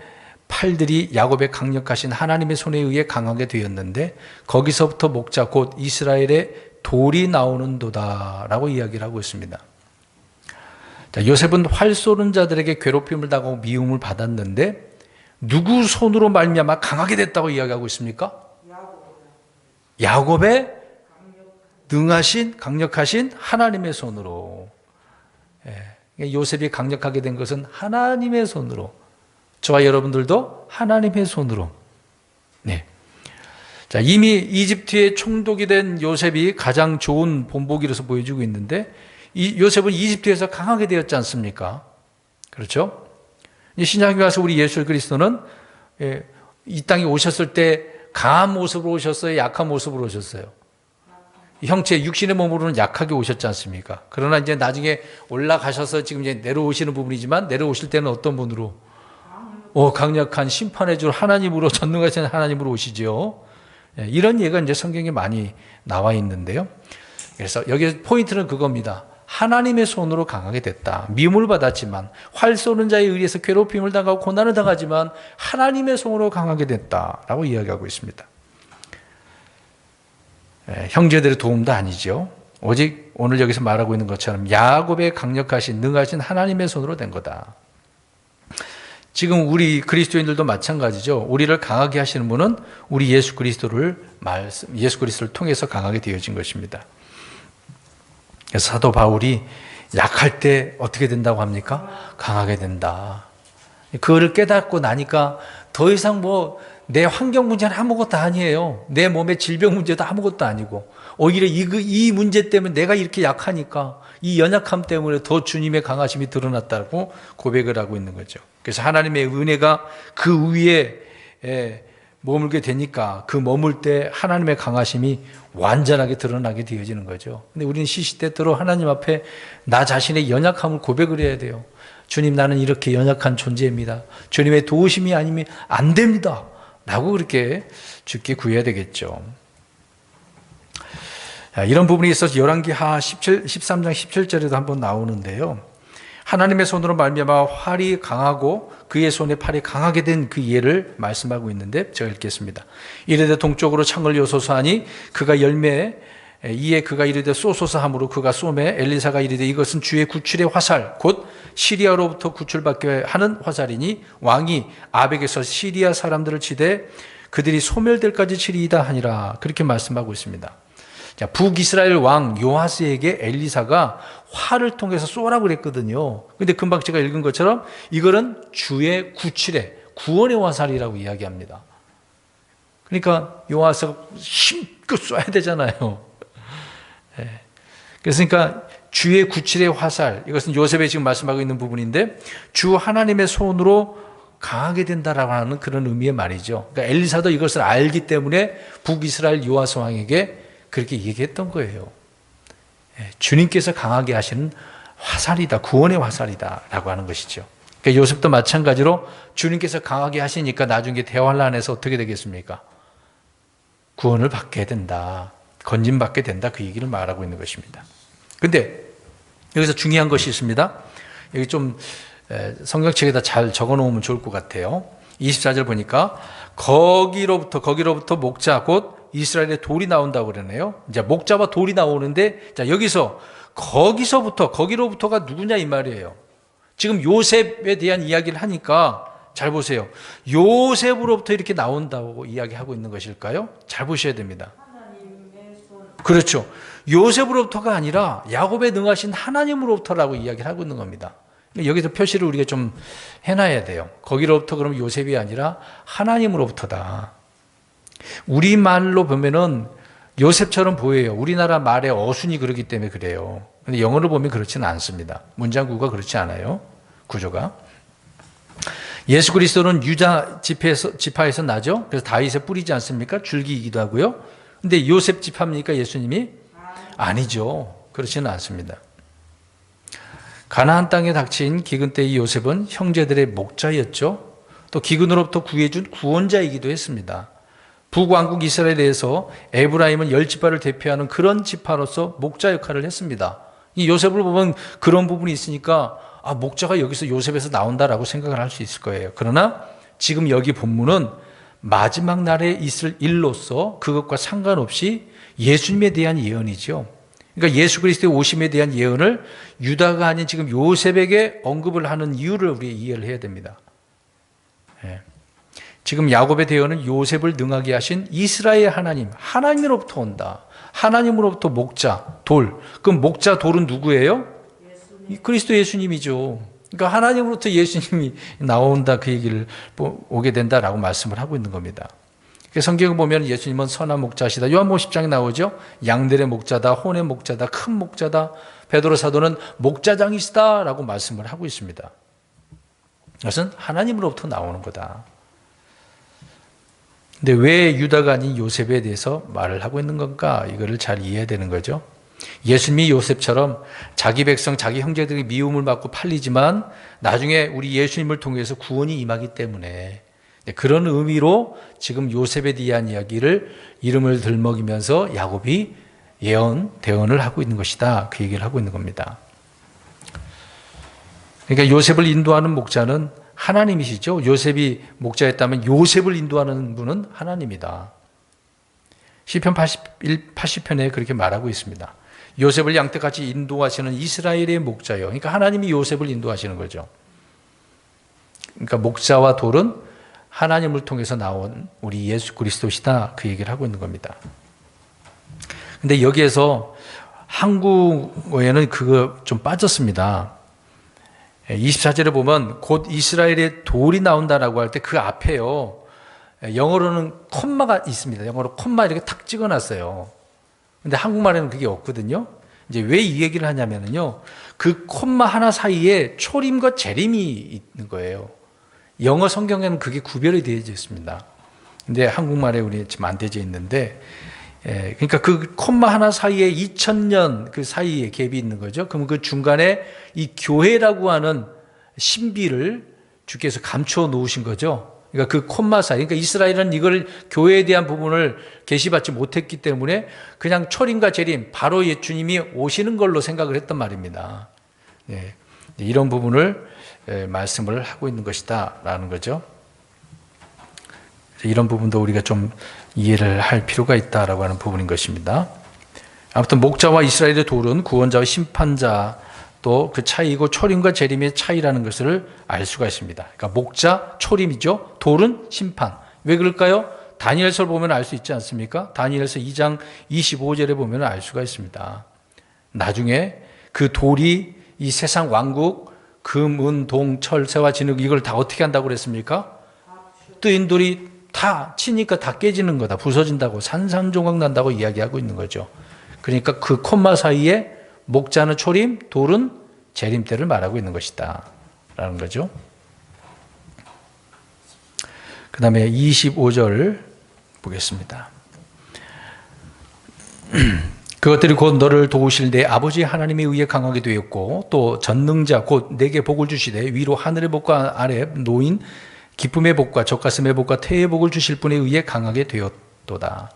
팔들이 야곱의 강력하신 하나님의 손에 의해 강하게 되었는데 거기서부터 목자 곧 이스라엘의 돌이 나오는도다라고 이야기를 하고 있습니다. 자, 요셉은 활 쏘는 자들에게 괴롭힘을 당하고 미움을 받았는데 누구 손으로 말미암아 강하게 됐다고 이야기하고 있습니까? 야곱의 능하신 강력하신 하나님의 손으로. 요셉이 강력하게 된 것은 하나님의 손으로. 저와 여러분들도 하나님의 손으로. 네. 자, 이미 이집트의 총독이 된 요셉이 가장 좋은 본보기로서 보여주고 있는데 이 요셉은 이집트에서 강하게 되었지 않습니까? 그렇죠? 신약에 가서 우리 예수 그리스도는 이 땅에 오셨을 때 강한 모습으로 오셨어요? 약한 모습으로 오셨어요? 형체, 육신의 몸으로는 약하게 오셨지 않습니까? 그러나 이제 나중에 올라가셔서 지금 이제 내려오시는 부분이지만 내려오실 때는 어떤 분으로? 강력한 심판의 줄 하나님으로, 전능하신 하나님으로 오시죠. 이런 예가 이제 성경에 많이 나와 있는데요. 그래서 여기 포인트는 그겁니다. 하나님의 손으로 강하게 됐다. 미움을 받았지만, 활 쏘는 자에 의해서 괴롭힘을 당하고 고난을 당하지만 하나님의 손으로 강하게 됐다라고 이야기하고 있습니다. 형제들의 도움도 아니죠. 오직 오늘 여기서 말하고 있는 것처럼 야곱의 강력하신 능하신 하나님의 손으로 된 거다. 지금 우리 그리스도인들도 마찬가지죠. 우리를 강하게 하시는 분은 우리 예수 그리스도를 통해서 강하게 되어진 것입니다. 그래서 사도 바울이 약할 때 어떻게 된다고 합니까? 강하게 된다. 그거를 깨닫고 나니까 더 이상 내 환경 문제는 아무것도 아니에요. 내 몸의 질병 문제도 아무것도 아니고 오히려 이 문제 때문에 내가 이렇게 약하니까 이 연약함 때문에 더 주님의 강하심이 드러났다고 고백을 하고 있는 거죠. 그래서 하나님의 은혜가 그 위에 머물게 되니까 그 머물 때 하나님의 강하심이 완전하게 드러나게 되어지는 거죠. 근데 우리는 시시때때로 하나님 앞에 나 자신의 연약함을 고백을 해야 돼요. 주님, 나는 이렇게 연약한 존재입니다. 주님의 도우심이 아니면 안 됩니다. 라고 그렇게 주께 구해야 되겠죠. 이런 부분이 있어서 열왕기하 13장 17절에도 한번 나오는데요. 하나님의 손으로 말미암아 활이 강하고 그의 손에 팔이 강하게 된 그 예를 말씀하고 있는데 제가 읽겠습니다. 이르되 동쪽으로 창을 여소서 하니 그가 열매 이에 그가 이르되 쏘소서 하므로 그가 쏘매 엘리사가 이르되 이것은 주의 구출의 화살 곧 시리아로부터 구출받게 하는 화살이니 왕이 아벡에서 시리아 사람들을 치되 그들이 소멸될까지 치리이다 하니라. 그렇게 말씀하고 있습니다. 자, 북이스라엘 왕 요아스에게 엘리사가 활을 통해서 쏘라고 그랬거든요. 근데 금방 제가 읽은 것처럼 이거는 주의 구출의 구원의 화살이라고 이야기합니다. 그러니까 요아스가 힘껏 쏴야 되잖아요. 그러니까 주의 구출의 화살, 이것은 요셉이 지금 말씀하고 있는 부분인데 주 하나님의 손으로 강하게 된다라고 하는 그런 의미의 말이죠. 그러니까 엘리사도 이것을 알기 때문에 북이스라엘 요아스 왕에게 그렇게 얘기했던 거예요. 주님께서 강하게 하시는 화살이다, 구원의 화살이다 라고 하는 것이죠. 그러니까 요셉도 마찬가지로 주님께서 강하게 하시니까 나중에 대환란에서 어떻게 되겠습니까? 구원을 받게 된다, 건짐받게 된다, 그 얘기를 말하고 있는 것입니다. 근데 여기서 중요한 것이 있습니다. 여기 좀 성경책에다 잘 적어 놓으면 좋을 것 같아요. 24절 보니까 거기로부터 목자 곧 이스라엘의 돌이 나온다고 그러네요. 이제 목자와 돌이 나오는데, 자, 거기로부터가 누구냐 이 말이에요. 지금 요셉에 대한 이야기를 하니까 잘 보세요. 요셉으로부터 이렇게 나온다고 이야기하고 있는 것일까요? 잘 보셔야 됩니다. 그렇죠. 요셉으로부터가 아니라 야곱에 능하신 하나님으로부터라고 이야기를 하고 있는 겁니다. 여기서 표시를 우리가 좀 해놔야 돼요. 거기로부터 그러면 요셉이 아니라 하나님으로부터다. 우리말로 보면은 요셉처럼 보여요. 우리나라 말의 어순이 그렇기 때문에 그래요. 근데 영어로 보면 그렇지는 않습니다. 문장구가 그렇지 않아요. 구조가. 예수 그리스도는 유다 지파에서 나죠. 그래서 다윗의 뿌리지 않습니까? 줄기이기도 하고요. 근데 요셉 지파입니까? 예수님이? 아니죠. 그렇지는 않습니다. 가나안 땅에 닥친 기근 때의 요셉은 형제들의 목자였죠. 또 기근으로부터 구해준 구원자이기도 했습니다. 북왕국 이스라엘에서 에브라임은 10지파를 대표하는 그런 지파로서 목자 역할을 했습니다. 이 요셉을 보면 그런 부분이 있으니까 목자가 여기서 요셉에서 나온다라고 생각을 할 수 있을 거예요. 그러나 지금 여기 본문은 마지막 날에 있을 일로서 그것과 상관없이 예수님에 대한 예언이죠. 그러니까 예수 그리스도의 오심에 대한 예언을 유다가 아닌 지금 요셉에게 언급을 하는 이유를 우리 이해를 해야 됩니다. 예. 지금 야곱의 대언은 요셉을 능하게 하신 이스라엘 하나님, 하나님으로부터 온다. 하나님으로부터 목자, 돌. 그럼 목자, 돌은 누구예요? 그리스도 예수님이죠. 그러니까 하나님으로부터 예수님이 나온다, 그 얘기를 오게 된다라고 말씀을 하고 있는 겁니다. 성경을 보면 예수님은 선한 목자시다. 요한복음 10장에 나오죠. 양들의 목자다, 혼의 목자다, 큰 목자다. 베드로 사도는 목자장이시다라고 말씀을 하고 있습니다. 그것은 하나님으로부터 나오는 거다. 근데 왜 유다가 아닌 요셉에 대해서 말을 하고 있는 건가? 이거를 잘 이해해야 되는 거죠. 예수님이 요셉처럼 자기 백성, 자기 형제들이 미움을 받고 팔리지만 나중에 우리 예수님을 통해서 구원이 임하기 때문에 그런 의미로 지금 요셉에 대한 이야기를 이름을 들먹이면서 야곱이 대언을 하고 있는 것이다. 그 얘기를 하고 있는 겁니다. 그러니까 요셉을 인도하는 목자는 하나님이시죠. 요셉이 목자였다면 요셉을 인도하는 분은 하나님이다. 시편 80편에 그렇게 말하고 있습니다. 요셉을 양떼같이 인도하시는 이스라엘의 목자요. 그러니까 하나님이 요셉을 인도하시는 거죠. 그러니까 목자와 돌은 하나님을 통해서 나온 우리 예수 그리스도시다. 그 얘기를 하고 있는 겁니다. 근데 여기에서 한국어에는 그거 좀 빠졌습니다. 24절에 보면 곧 이스라엘의 돌이 나온다라고 할 때 그 앞에요. 영어로는 콤마가 있습니다. 영어로 콤마 이렇게 탁 찍어놨어요. 근데 한국말에는 그게 없거든요. 이제 왜 이 얘기를 하냐면요. 그 콤마 하나 사이에 초림과 재림이 있는 거예요. 영어 성경에는 그게 구별이 되어져 있습니다. 근데 한국말에 우리 지금 안 되어져 있는데, 그러니까 그 콤마 하나 사이에 2000년 그 사이에 갭이 있는 거죠. 그러면 그 중간에 이 교회라고 하는 신비를 주께서 감춰 놓으신 거죠. 그러니까 그 콤마 사이, 그러니까 이스라엘은 이걸 교회에 대한 부분을 계시받지 못했기 때문에 그냥 초림과 재림, 바로 예수님이 오시는 걸로 생각을 했단 말입니다. 예, 이런 부분을 말씀을 하고 있는 것이다라는 거죠. 이런 부분도 우리가 좀 이해를 할 필요가 있다라고 하는 부분인 것입니다. 아무튼 목자와 이스라엘의 돌은 구원자와 심판자 또 그 차이고 초림과 재림의 차이라는 것을 알 수가 있습니다. 그러니까 목자, 초림이죠. 돌은 심판. 왜 그럴까요? 다니엘서를 보면 알 수 있지 않습니까? 다니엘서 2장 25절에 보면 알 수가 있습니다. 나중에 그 돌이 이 세상 왕국, 금, 은, 동, 철, 새와 진흙 이걸 다 어떻게 한다고 그랬습니까? 뜨인 돌이 다 치니까 다 깨지는 거다. 부서진다고 산산조각 난다고 이야기하고 있는 거죠. 그러니까 그 콤마 사이에 목자는 초림, 돌은 재림 때를 말하고 있는 것이다 라는 거죠. 그 다음에 25절 보겠습니다. 그것들이 곧 너를 도우실 내 아버지 하나님에 의해 강하게 되었고 또 전능자 곧 내게 복을 주시되 위로 하늘의 복과 아래 놓인 기쁨의 복과 젖가슴의 복과 태의 복을 주실 분에 의해 강하게 되었도다.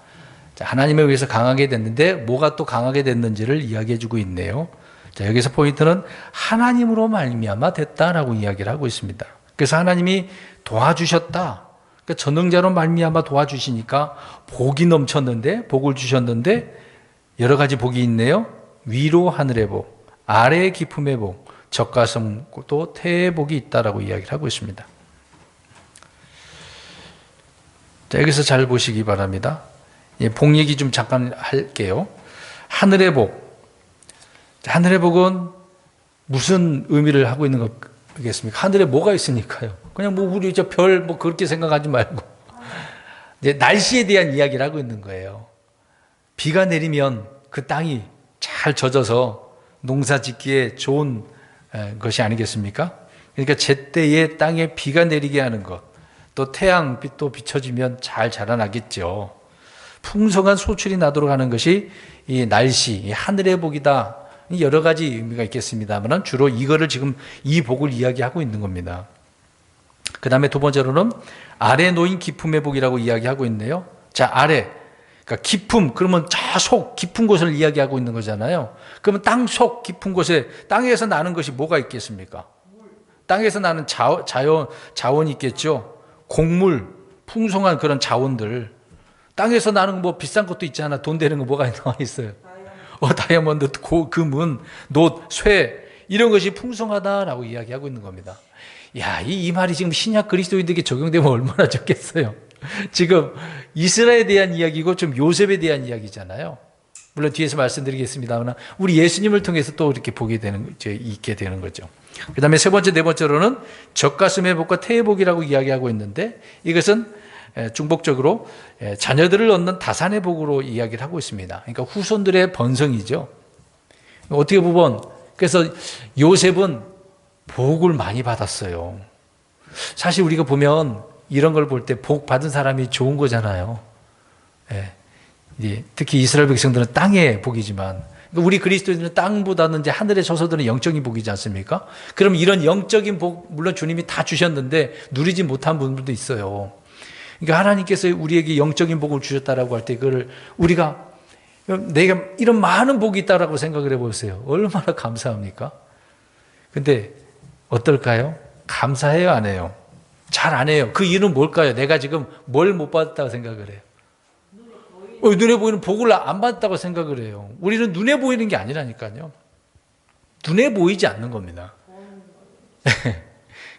자, 하나님에 의해서 강하게 됐는데 뭐가 또 강하게 됐는지를 이야기해 주고 있네요. 자, 여기서 포인트는 하나님으로 말미암아 됐다라고 이야기를 하고 있습니다. 그래서 하나님이 도와주셨다. 그러니까 전능자로 말미암아 도와주시니까 복이 넘쳤는데 복을 주셨는데 여러 가지 복이 있네요. 위로 하늘의 복, 아래 기쁨의 복, 젖가슴 또 태의 복이 있다라고 이야기를 하고 있습니다. 자, 여기서 잘 보시기 바랍니다. 복 얘기 좀 잠깐 할게요. 하늘의 복. 하늘의 복은 무슨 의미를 하고 있는 거겠습니까? 하늘에 뭐가 있으니까요. 그냥 뭐 우리 저 별 뭐 그렇게 생각하지 말고 이제 날씨에 대한 이야기를 하고 있는 거예요. 비가 내리면 그 땅이 잘 젖어서 농사 짓기에 좋은 것이 아니겠습니까? 그러니까 제때에 땅에 비가 내리게 하는 것, 또 태양빛도 비춰지면 잘 자라나겠죠. 풍성한 소출이 나도록 하는 것이 이 날씨, 이 하늘의 복이다. 여러 가지 의미가 있겠습니다만 주로 이거를 지금 이 복을 이야기하고 있는 겁니다. 그 다음에 두 번째로는 아래 놓인 기쁨의 복이라고 이야기하고 있네요. 자, 아래. 그러니까 기쁨, 그러면 속 깊은 곳을 이야기하고 있는 거잖아요. 그러면 땅 속 깊은 곳에 땅에서 나는 것이 뭐가 있겠습니까? 땅에서 나는 자원이 있겠죠. 곡물, 풍성한 그런 자원들, 땅에서 나는 뭐 비싼 것도 있잖아. 돈 되는 거 뭐가 나와 있어요. 다이아몬드, 금은, 놋, 쇠 이런 것이 풍성하다라고 이야기하고 있는 겁니다. 야, 이 말이 지금 신약 그리스도인들에게 적용되면 얼마나 좋겠어요. 지금 이스라엘에 대한 이야기고 좀 요셉에 대한 이야기잖아요. 물론 뒤에서 말씀드리겠습니다만 우리 예수님을 통해서 또 이렇게 있게 되는 거죠. 그 다음에 세 번째, 네 번째로는 젖가슴의 복과 태의 복이라고 이야기하고 있는데 이것은 중복적으로 자녀들을 얻는 다산의 복으로 이야기를 하고 있습니다. 그러니까 후손들의 번성이죠. 어떻게 보면 그래서 요셉은 복을 많이 받았어요. 사실 우리가 보면 이런 걸 볼 때 복 받은 사람이 좋은 거잖아요. 특히 이스라엘 백성들은 땅의 복이지만 우리 그리스도인들은 땅보다는 이제 하늘의 저서들은 영적인 복이지 않습니까? 그럼 이런 영적인 복 물론 주님이 다 주셨는데 누리지 못한 분들도 있어요. 그러니까 하나님께서 우리에게 영적인 복을 주셨다라고 할 때 그걸 우리가 내가 이런 많은 복이 있다라고 생각을 해보세요. 얼마나 감사합니까? 근데 어떨까요? 감사해요, 안 해요? 잘 안 해요. 그 이유는 뭘까요? 내가 지금 뭘 못 받았다고 생각을 해요? 눈에 보이는 복을 안 받았다고 생각을 해요. 우리는 눈에 보이는 게 아니라니까요. 눈에 보이지 않는 겁니다.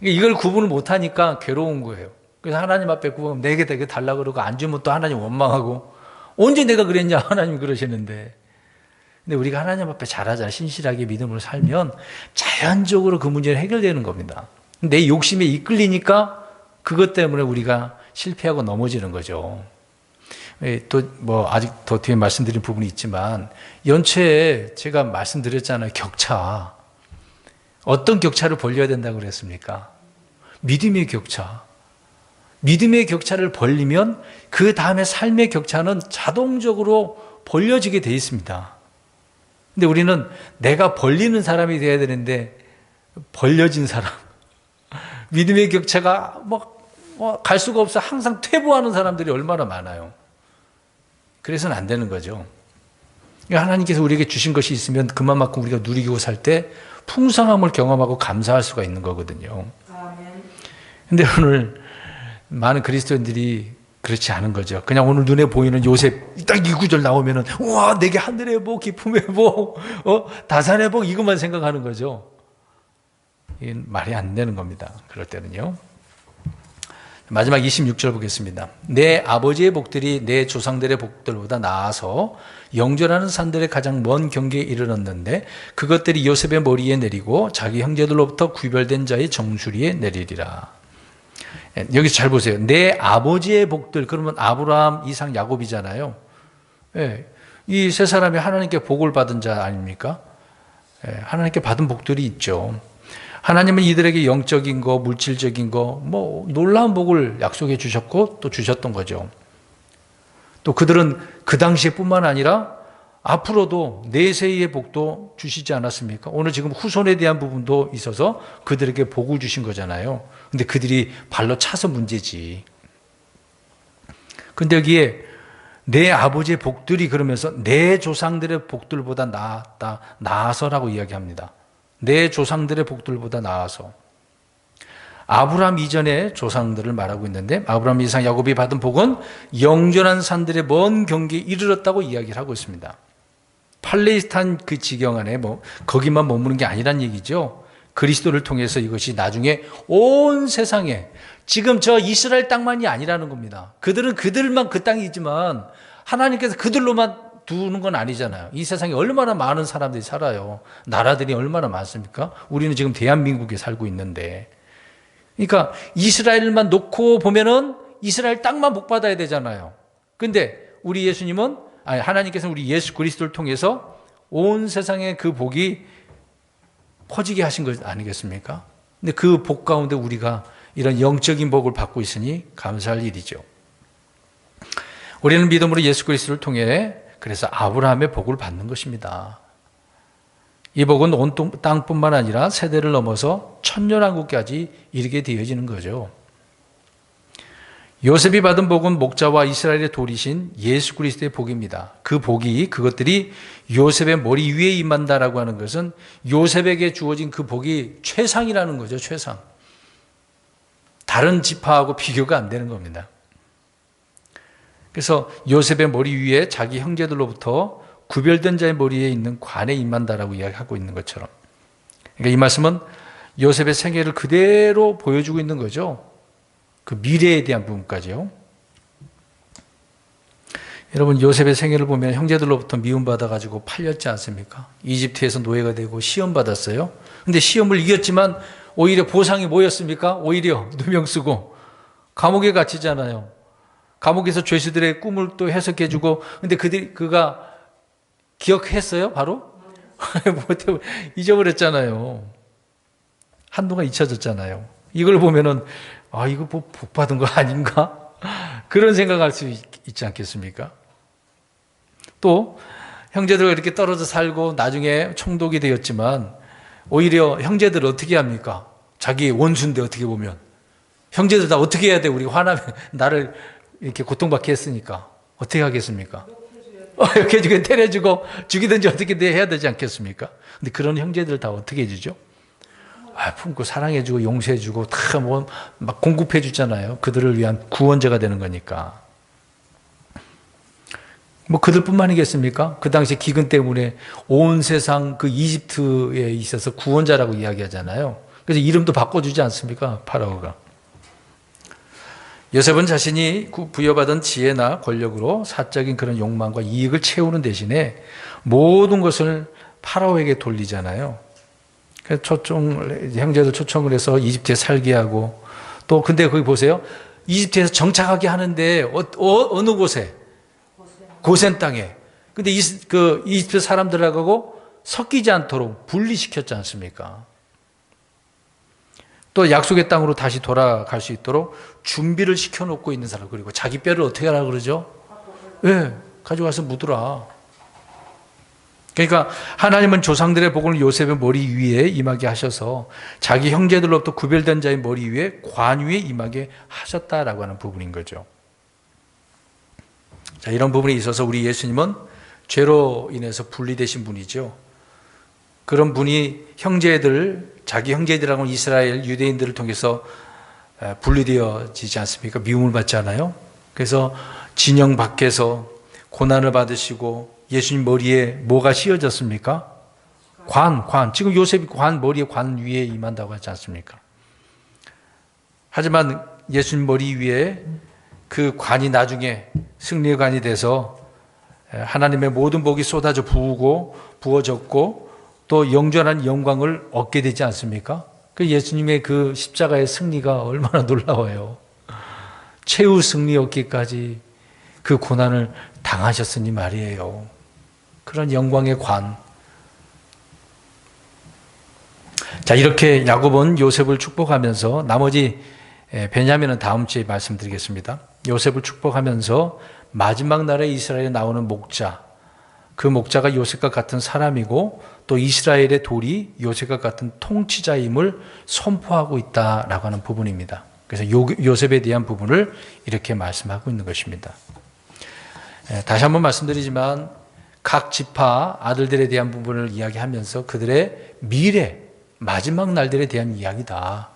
이걸 구분을 못하니까 괴로운 거예요. 그래서 하나님 앞에 구하면 내게 달라고 그러고 안 주면 또 하나님 원망하고 언제 내가 그랬냐 하나님 그러시는데 근데 우리가 하나님 앞에 잘하자 신실하게 믿음으로 살면 자연적으로 그 문제는 해결되는 겁니다. 내 욕심에 이끌리니까 그것 때문에 우리가 실패하고 넘어지는 거죠. 또 뭐 아직 더 뒤에 말씀드린 부분이 있지만 연초에 제가 말씀드렸잖아요. 격차. 어떤 격차를 벌려야 된다고 그랬습니까? 믿음의 격차. 믿음의 격차를 벌리면 그 다음에 삶의 격차는 자동적으로 벌려지게 돼 있습니다. 근데 우리는 내가 벌리는 사람이 돼야 되는데 벌려진 사람. 믿음의 격차가 갈 수가 없어 항상 퇴보하는 사람들이 얼마나 많아요. 그래서는 안 되는 거죠. 하나님께서 우리에게 주신 것이 있으면 그만큼 우리가 누리고 살 때 풍성함을 경험하고 감사할 수가 있는 거거든요. 근데 오늘 많은 그리스도인들이 그렇지 않은 거죠. 그냥 오늘 눈에 보이는 요셉 딱 이 구절 나오면은 우와 내게 하늘의 복, 기쁨의 복, 다산의 복 이것만 생각하는 거죠. 이게 말이 안 되는 겁니다. 그럴 때는요. 마지막 26절 보겠습니다. 내 아버지의 복들이 내 조상들의 복들보다 나아서 영존하는 산들의 가장 먼 경계에 이르렀는데 그것들이 요셉의 머리에 내리고 자기 형제들로부터 구별된 자의 정수리에 내리리라. 여기서 잘 보세요. 내 아버지의 복들 그러면 아브라함, 이삭, 야곱이잖아요. 이 세 사람이 하나님께 복을 받은 자 아닙니까? 하나님께 받은 복들이 있죠. 하나님은 이들에게 영적인 거, 물질적인 거, 놀라운 복을 약속해 주셨고 또 주셨던 거죠. 또 그들은 그 당시뿐만 아니라 앞으로도 내세의 복도 주시지 않았습니까? 오늘 지금 후손에 대한 부분도 있어서 그들에게 복을 주신 거잖아요. 근데 그들이 발로 차서 문제지. 근데 여기에 내 아버지의 복들이 그러면서 내 조상들의 복들보다 나아서라고 이야기합니다. 내 조상들의 복들보다 나아서. 아브라함 이전의 조상들을 말하고 있는데 아브라함, 이삭, 야곱이 받은 복은 영존한 산들의 먼 경계에 이르렀다고 이야기를 하고 있습니다. 팔레스타인 그 지경 안에 거기만 머무는 게 아니란 얘기죠. 그리스도를 통해서 이것이 나중에 온 세상에 지금 저 이스라엘 땅만이 아니라는 겁니다. 그들만 그 땅이지만 하나님께서 그들로만 두는 건 아니잖아요. 이 세상에 얼마나 많은 사람들이 살아요. 나라들이 얼마나 많습니까? 우리는 지금 대한민국에 살고 있는데. 그러니까 이스라엘만 놓고 보면은 이스라엘 땅만 복받아야 되잖아요. 근데 우리 예수님은, 하나님께서는 우리 예수 그리스도를 통해서 온 세상에 그 복이 퍼지게 하신 것 아니겠습니까? 근데 그 복 가운데 우리가 이런 영적인 복을 받고 있으니 감사할 일이죠. 우리는 믿음으로 예수 그리스도를 통해 그래서 아브라함의 복을 받는 것입니다. 이 복은 온 땅뿐만 아니라 세대를 넘어서 천년왕국까지 이르게 되어지는 거죠. 요셉이 받은 복은 목자와 이스라엘의 돌이신 예수 그리스도의 복입니다. 그 복이 그것들이 요셉의 머리 위에 임한다라고 하는 것은 요셉에게 주어진 그 복이 최상이라는 거죠. 최상. 다른 지파하고 비교가 안 되는 겁니다. 그래서 요셉의 머리 위에 자기 형제들로부터 구별된 자의 머리에 있는 관에 임한다라고 이야기하고 있는 것처럼, 그러니까 이 말씀은 요셉의 생애를 그대로 보여주고 있는 거죠. 그 미래에 대한 부분까지요. 여러분, 요셉의 생애를 보면 형제들로부터 미움받아가지고 팔렸지 않습니까? 이집트에서 노예가 되고 시험받았어요. 근데 시험을 이겼지만 오히려 보상이 뭐였습니까? 오히려 누명 쓰고 감옥에 갇히잖아요. 감옥에서 죄수들의 꿈을 또 해석해주고, 근데 그가 기억했어요? 바로? 잊어버렸잖아요. 한동안 잊혀졌잖아요. 이걸 보면은, 이거 뭐 복 받은 거 아닌가? 그런 생각할 수 있지 않겠습니까? 또, 형제들과 이렇게 떨어져 살고 나중에 총독이 되었지만, 오히려 형제들을 어떻게 합니까? 자기 원수인데 어떻게 보면. 형제들 다 어떻게 해야 돼? 우리가 화나면 나를 이렇게 고통받게 했으니까. 어떻게 하겠습니까? 이렇게 주고 때려주고 죽이든지 어떻게 해야 되지 않겠습니까? 근데 그런 형제들 다 어떻게 해주죠? 품고 사랑해주고 용서해주고 다 막 공급해주잖아요. 그들을 위한 구원자가 되는 거니까. 뭐 그들뿐만이겠습니까? 그 당시 기근 때문에 온 세상 그 이집트에 있어서 구원자라고 이야기하잖아요. 그래서 이름도 바꿔주지 않습니까? 파라오가. 요셉은 자신이 부여받은 지혜나 권력으로 사적인 그런 욕망과 이익을 채우는 대신에 모든 것을 파라오에게 돌리잖아요. 그래서 형제들 초청을 해서 이집트에 살게 하고, 또 근데 거기 보세요. 이집트에서 정착하게 하는데 어느 곳에? 고센 땅에. 근데 이집트 사람들하고 섞이지 않도록 분리시켰지 않습니까? 또 약속의 땅으로 다시 돌아갈 수 있도록 준비를 시켜놓고 있는 사람, 그리고 자기 뼈를 어떻게 하라 그러죠? 가져가서 묻으라. 그러니까 하나님은 조상들의 복을 요셉의 머리 위에 임하게 하셔서 자기 형제들로부터 구별된 자의 머리 위에 관 위에 임하게 하셨다라고 하는 부분인 거죠. 자, 이런 부분에 있어서 우리 예수님은 죄로 인해서 분리되신 분이죠. 그런 분이 자기 형제들하고 이스라엘 유대인들을 통해서 분리되어지지 않습니까? 미움을 받지 않아요? 그래서 진영 밖에서 고난을 받으시고 예수님 머리에 뭐가 씌워졌습니까? 관. 지금 요셉이 머리에 관 위에 임한다고 하지 않습니까? 하지만 예수님 머리 위에 그 관이 나중에 승리의 관이 돼서 하나님의 모든 복이 쏟아져 부어졌고 또 영존한 영광을 얻게 되지 않습니까? 그 예수님의 그 십자가의 승리가 얼마나 놀라워요. 최후 승리 얻기까지 그 고난을 당하셨으니 말이에요. 그런 영광의 관. 자, 이렇게 야곱은 요셉을 축복하면서, 나머지 베냐민은 다음 주에 말씀드리겠습니다. 요셉을 축복하면서 마지막 날에 이스라엘에 나오는 목자, 그 목자가 요셉과 같은 사람이고 또 이스라엘의 돌이 요셉과 같은 통치자임을 선포하고 있다라고 하는 부분입니다. 그래서 요셉에 대한 부분을 이렇게 말씀하고 있는 것입니다. 다시 한번 말씀드리지만 각 지파 아들들에 대한 부분을 이야기하면서 그들의 미래, 마지막 날들에 대한 이야기다.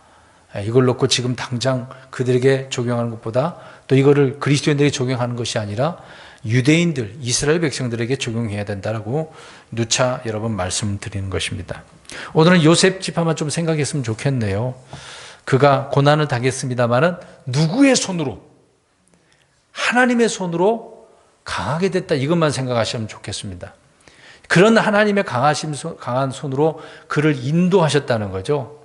이걸 놓고 지금 당장 그들에게 적용하는 것보다 또 이거를 그리스도인들에게 적용하는 것이 아니라 유대인들, 이스라엘 백성들에게 적용해야 된다라고 누차 여러 번 말씀드리는 것입니다. 오늘은 요셉 지파만 좀 생각했으면 좋겠네요. 그가 고난을 당했습니다마는 누구의 손으로? 하나님의 손으로 강하게 됐다, 이것만 생각하시면 좋겠습니다. 그런 하나님의 강한 손으로 그를 인도하셨다는 거죠.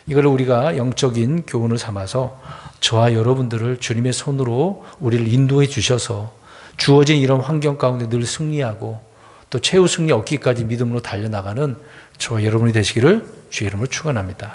이걸 우리가 영적인 교훈을 삼아서 저와 여러분들을 주님의 손으로 우리를 인도해 주셔서 주어진 이런 환경 가운데 늘 승리하고 또 최후 승리 얻기까지 믿음으로 달려나가는 저와 여러분이 되시기를 주의 이름으로 축원합니다.